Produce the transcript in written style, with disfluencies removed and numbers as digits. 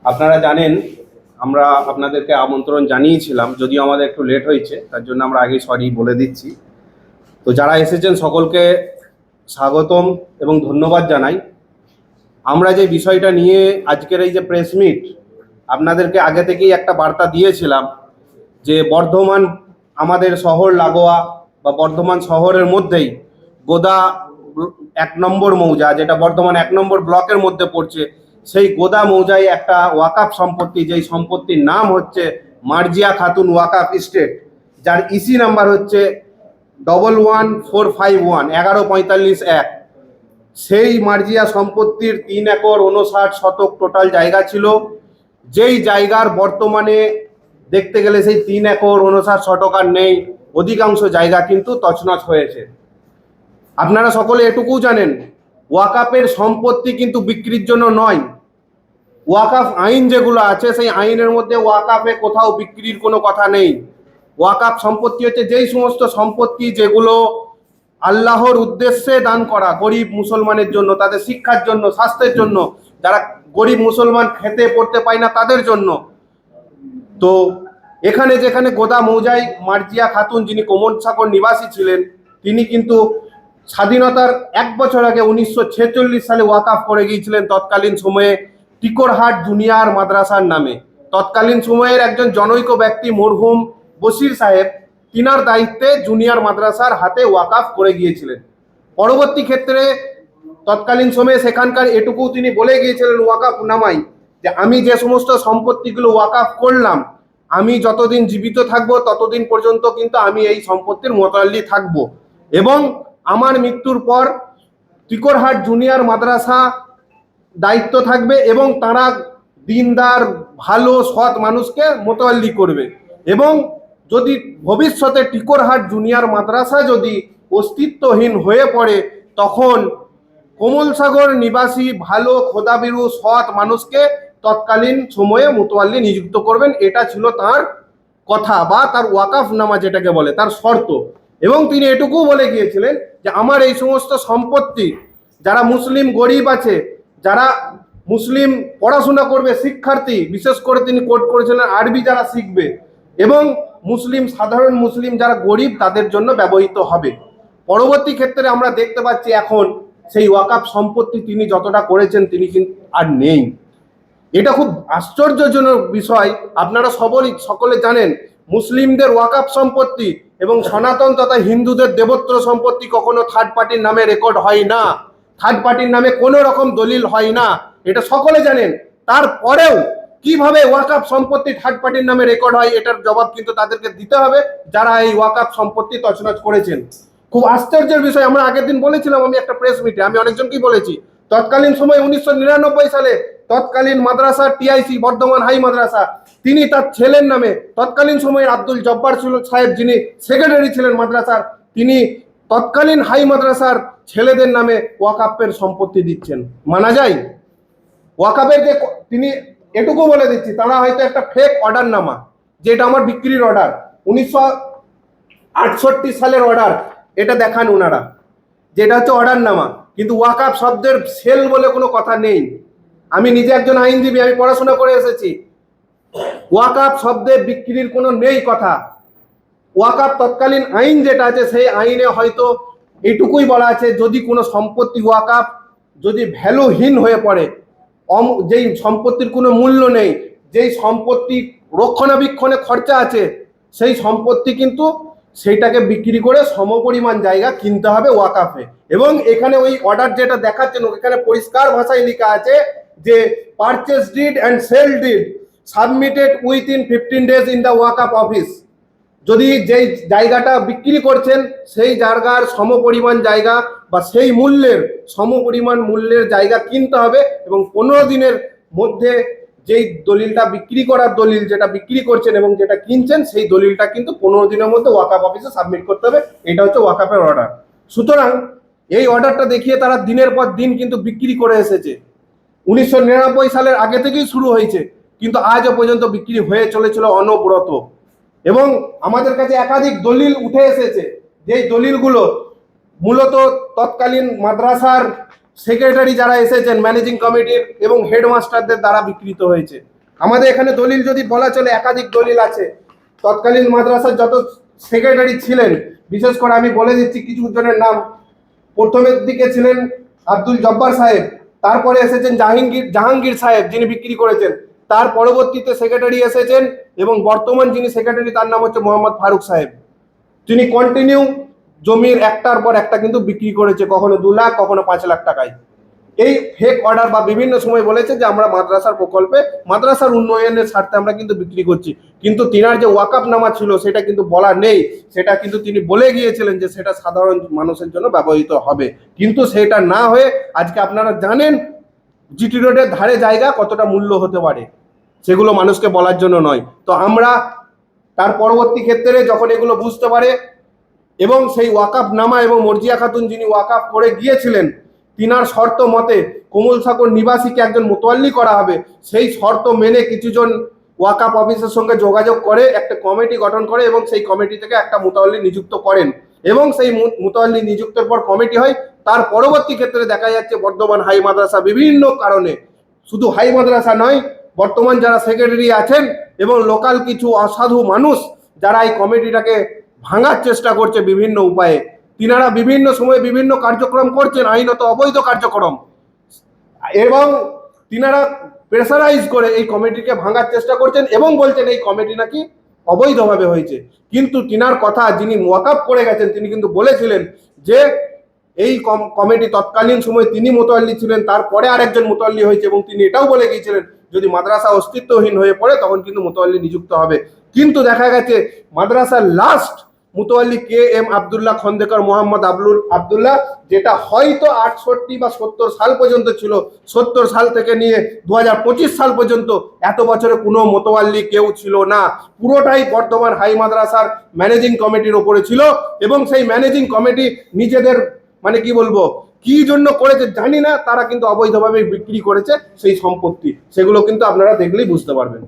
আপনারা জানেন আমরা আপনাদেরকে আমন্ত্রণ জানিয়েছিলাম, যদিও আমাদের একটু লেট হয়েছে, তার জন্য আমরা আগে সরি বলে দিচ্ছি। তো যারা এসেছেন সকলকে স্বাগতম এবং ধন্যবাদ জানাই। আমরা যে বিষয়টা নিয়ে আজকের এই যে প্রেস মিট, আপনাদেরকে আগে থেকেই একটা বার্তা দিয়েছিলাম যে বর্ধমান আমাদের শহর লাগোয়া বা বর্ধমান শহরের মধ্যেই গোদা 1 নম্বর মৌজা, যেটা বর্ধমান 1 নম্বর ব্লকের মধ্যে পড়ছে, সেই গোদা মৌজায় একটা ওয়াকাফ সম্পত্তি, যেই সম্পত্তির নাম হচ্ছে মার্জিয়া খাতুন ওয়াকাফ স্টেট, যার ইসি নাম্বার হচ্ছে 11451 1145 সেই মার্জিয়া সম্পত্তির 3 একর 59 শতক টোটাল জায়গা ছিল। যেই জায়গার বর্তমানে দেখতে গেলে সেই 3 একর 59 শতক আর নেই, অধিকাংশ জায়গা কিন্তু তছনছ হয়েছে। আপনারা সকলে এটুকু জানেন, ওয়াকাফের সম্পত্তি কিন্তু বিক্রির জন্য নয়। ওয়াকাফ আইন যেগুলো আছে সেই আইনের মধ্যে ওয়াকাফে কোথাও বিক্রির কোনো কথা নেই। ওয়াকাফ সম্পত্তি হচ্ছে যেই সমস্ত সম্পত্তি যেগুলো আল্লাহর উদ্দেশ্যে দান করা, গরিব মুসলমানের জন্য, তাদের শিক্ষার জন্য, স্বাস্থ্যের জন্য, যারা গরিব মুসলমান খেতে পড়তে পায় না তাদের জন্য। তো এখানে যেখানে গোদা মৌজায় মার্জিয়া খাতুন, যিনি কোমরসাগর নিবাসী ছিলেন, তিনি কিন্তু স্বাধীনতার 1 বছর আগে 1946 সালে ওয়াকাফ করে গিয়েছিলেন তৎকালীন সময়ে টিকরহাট জুনিয়র মাদ্রাসার নামে। তৎকালীন সময়ের একজন জনৈক ব্যক্তি মরহুম বশির সাহেব, তিনার দায়িত্বে জুনিয়র মাদ্রাসার হাতে ওয়াকাফ করে গিয়েছিলেন। পরবর্তী ক্ষেত্রে তৎকালীন সময়ে সেখানকার এটুকু তিনি বলে গিয়েছিলেন ওয়াকাফ নামাই, যে আমি যে সমস্ত সম্পত্তিগুলো ওয়াকাফ করলাম, আমি যতদিন জীবিত থাকবো ততদিন পর্যন্ত কিন্তু আমি এই সম্পত্তির মোতাল্লি থাকবো, এবং আমার মৃত্যুর পর টিকরহাট জুনিয়র মাদ্রাসা দায়িত্ব থাকবে এবং তারা দিনদার ভালো সৎ মানুষকে মোতাল্লি করবে। এবং যদি ভবিষ্যতে টিকরহাট জুনিয়র মাদ্রাসা যদি অস্তিত্বহীন হয়ে পড়ে, তখন কোমলসাগর নিবাসী ভালো খোদাবিরু সৎ মানুষকে তৎকালীন সময়ে মোতাল্লি নিযুক্ত করবেন। এটা ছিল তার কথা বা তার ওয়াকাফ নামা যেটাকে বলে, তার শর্ত। এবং তিনি এটুকু বলে গিয়েছিলেন যে আমার এই সমস্ত সম্পত্তি, যারা মুসলিম গরিব আছে, যারা মুসলিম পড়াশোনা করবে শিক্ষার্থী, বিশেষ করে তিনি কোট করেছিলেন আরবি যারা শিখবে, এবং মুসলিম সাধারণ মুসলিম যারা গরিব, তাদের জন্য ব্যবহৃত হবে। পরবর্তী ক্ষেত্রে আমরা দেখতে পাচ্ছি এখন সেই ওয়াকাফ সম্পত্তি তিনি যতটা করেছেন তিনি কিন্তু আর নেই। এটা খুব আশ্চর্যজনক বিষয়। আপনারা সকলে জানেন মুসলিমদের ওয়াকাফ সম্পত্তি এবং সনাতন তথা হিন্দুদের দেবত্র সম্পত্তি কখনো থার্ড পার্টির নামে রেকর্ড হয় না, থার্ড পার্টির নামে কোনো রকম দলিল হয় না, এটা সকলে জানেন। তারপরেও কিভাবে ওয়াকাফ সম্পত্তি থার্ড পার্টির নামে রেকর্ড হয়, এটার জবাব কিন্তু তাদেরকে দিতে হবে যারা এই ওয়াকাফ সম্পত্তি তছনছ করেছেন। খুব আশ্চর্যের বিষয়। আমরা আগের দিন বলেছিলাম, আমি একটা প্রেস মিটে আমি অনেকজনকেই বলেছি, তৎকালীন সময় 1999 সালে তৎকালীন মাদ্রাসা টিআইসি বর্ধমান হাই মাদ্রাসা, তিনি তার ছেলের নামে, তৎকালীন সময়ে আব্দুল জব্বার সাহেব যিনি সেক্রেটারি ছিলেন মাদ্রাসার, তিনি তৎকালীন হাই মাদ্রাসার ছেলেদের নামে ওয়াকাফের সম্পত্তি দিচ্ছেন। মানা যায়? ওয়াকাফের যে তিনি এটুকু বলে দিচ্ছি, তারা হয়তো একটা ফেক অর্ডার নামা, যেটা আমার বিক্রির অর্ডার 1968 সালের অর্ডার, এটা দেখান ওনারা, যেটা হচ্ছে অর্ডার নামা, কিন্তু ওয়াকাফ শব্দের সেল বলে কোনো কথা নেই। আমি নিজে একজন আইনজীবী, আমি পড়াশোনা করে এসেছি। ওয়াকাফ শব্দে বিক্রির কোনো নেই কথা। ওয়াকাফ তৎকালীন আইন যেটা আছে সেই আইনে হয়তো এটুকুই বলা আছে, যদি কোনো সম্পত্তি ওয়াকাফ যদি ভ্যালুহীন হয়ে পড়ে, যেই সম্পত্তির কোনো মূল্য নেই, যেই সম্পত্তি রক্ষণাবেক্ষণে খরচা আছে, সেই সম্পত্তি কিন্তু সেইটাকে বিক্রি করে সমপরিমাণ জায়গা কিনতে হবে ওয়াকাফে। এবং এখানে ওই অর্ডার যেটা দেখাচ্ছেন, এখানে পরিষ্কার ভাষায় লেখা আছে যে purchase deed and sale deed submitted within 15 days in the waqf office. যদি যেই জায়গাটা বিক্রি করছেন সেই জায়গার সমপরিমাণ জায়গা বা সেই মূল্যের সমপরিমাণ মূল্যের জায়গা কিনতে হবে, এবং 15 দিনের মধ্যে যেই দলিলটা বিক্রি করার দলিল, যেটা বিক্রি করছেন এবং যেটা কিনছেন, সেই দলিলটা কিন্তু 15 দিনের মধ্যে ওয়াকাফ অফিসে সাবমিট করতে হবে। এটা হচ্ছে ওয়াকাফের অর্ডার। সুতরাং এই অর্ডারটা দেখিয়ে তারা দিনের পর দিন কিন্তু বিক্রি করে এসেছে। 1999 সালের আগে থেকেই শুরু হয়েছে, কিন্তু আজও পর্যন্ত বিক্রি হয়ে চলেছিল অনবরত। এবং আমাদের কাছে একাধিক দলিল উঠে এসেছে, যেই দলিলগুলো মূলত তৎকালীন মাদ্রাসার সেক্রেটারি যারা এসেছেন ম্যানেজিং কমিটির এবং হেডমাস্টারদের দ্বারা বিকৃত হয়েছে। আমাদের এখানে দলিল যদি বলা চলে একাধিক দলিল আছে। তৎকালীন মাদ্রাসার যত সেক্রেটারি ছিলেন, বিশেষ করে আমি বলে দিচ্ছি কিছু জনের নাম। প্রথমের দিকে ছিলেন আব্দুল জব্বার সাহেব, তারপরে এসেছেন জাহাঙ্গীর সাহেব যিনি বিক্রি করেছেন, তার পরবর্তীতে সেক্রেটারি এসেছেন এবং বর্তমান যিনি সেক্রেটারি তার নাম হচ্ছে মোহাম্মদ ফারুক সাহেব। তিনি কন্টিনিউ জমির একটার পর একটা কিন্তু বিক্রি করেছে, কখনো 2 লাখ কখনো 5 লাখ টাকায়। এই ফেক অর্ডার বা বিভিন্ন সময় বলেছে যে আমরা মাদ্রাসার প্রকল্পে মাদ্রাসার উন্নয়নের স্বার্থে আমরা কিন্তু বিক্রি করছি, কিন্তু তিনার যে ওয়াকফনামা ছিল সেটা কিন্তু বলা নেই। সেটা কিন্তু তিনি বলে গিয়েছিলেন যে সেটা সাধারণ মানুষের জন্য ব্যবহৃত হবে, কিন্তু সেটা না হয়ে আজকে আপনারা জানেন জিটি রোডের ধারে জায়গা কতটা মূল্য হতে পারে, সেগুলো মানুষকে বলার জন্য নয়। তো আমরা তার পরবর্তী ক্ষেত্রে যখন এগুলো বুঝতে পারে এবং সেই ওয়াকফনামা এবং মর্জিয়া খাতুন যিনি ওয়াকফ করে গিয়েছিলেন তিনার শর্ত মতে কোমল সাগর নিবাসীকে একজন মোতোয়াল্লি করা হবে, সেই শর্ত মেনে কিছুজন ওয়াকফ অফিসের সঙ্গে যোগাযোগ করে একটা কমিটি গঠন করে এবং সেই কমিটি থেকে একটা মোতোয়াল্লি নিযুক্ত করেন এবং সেই মোতোয়াল্লি নিযুক্তের পর কমিটি হয়। তার পরবর্তী ক্ষেত্রে দেখা যাচ্ছে বর্ধমান হাই মাদ্রাসা বিভিন্ন কারণে, শুধু হাই মাদ্রাসা নয়, বর্তমান যারা সেক্রেটারি আছেন এবং লোকাল কিছু অসাধু মানুষ যারা এই কমিটিটাকে ভাঙার চেষ্টা করছে বিভিন্ন উপায়ে, তিনারা বিভিন্ন সময়ে বিভিন্ন কার্যক্রম করছেন, আইনত অবৈধ কার্যক্রম, এবং তিনারা প্রেসারাইজ করে এই কমিটিকে ভাঙার চেষ্টা করছেন এবং বলছেন এই কমিটি নাকি অবৈধভাবে হয়েছে। কিন্তু তিনার কথা যিনি ওয়াকফ করে গেছেন তিনি কিন্তু বলেছিলেন যে এই কমিটি তৎকালীন সময় তিনি মোতোয়াল্লি ছিলেন, তারপরে আরেকজন মোতোয়াল্লি হয়েছে এবং তিনি এটাও বলে গিয়েছিলেন যদি মাদ্রাসা অস্তিত্বহীন হয়ে পড়ে তখন কিন্তু মোতোয়াল্লি নিযুক্ত হবে। কিন্তু দেখা গেছে মাদ্রাসার লাস্ট মুতোয়াল্লি KM আবদুল্লাহ খন্দেকর মোহাম্মদ আবদুল্লাহ, যেটা হয়তো 68 বা 70 সাল পর্যন্ত ছিল, 70 সাল থেকে নিয়ে 2025 সাল পর্যন্ত এত বছরে কোনো মোতোয়াল্লি কেউ ছিল না, পুরোটাই বর্ধমান হাই মাদ্রাসার ম্যানেজিং কমিটির ওপরে ছিল এবং সেই ম্যানেজিং কমিটি নিজেদের মানে কি বলবো কি জন্য করেছে জানি না, তারা কিন্তু অবৈধভাবে বিক্রি করেছে সেই সম্পত্তি, সেগুলো কিন্তু আপনারা দেখলেই বুঝতে পারবেন।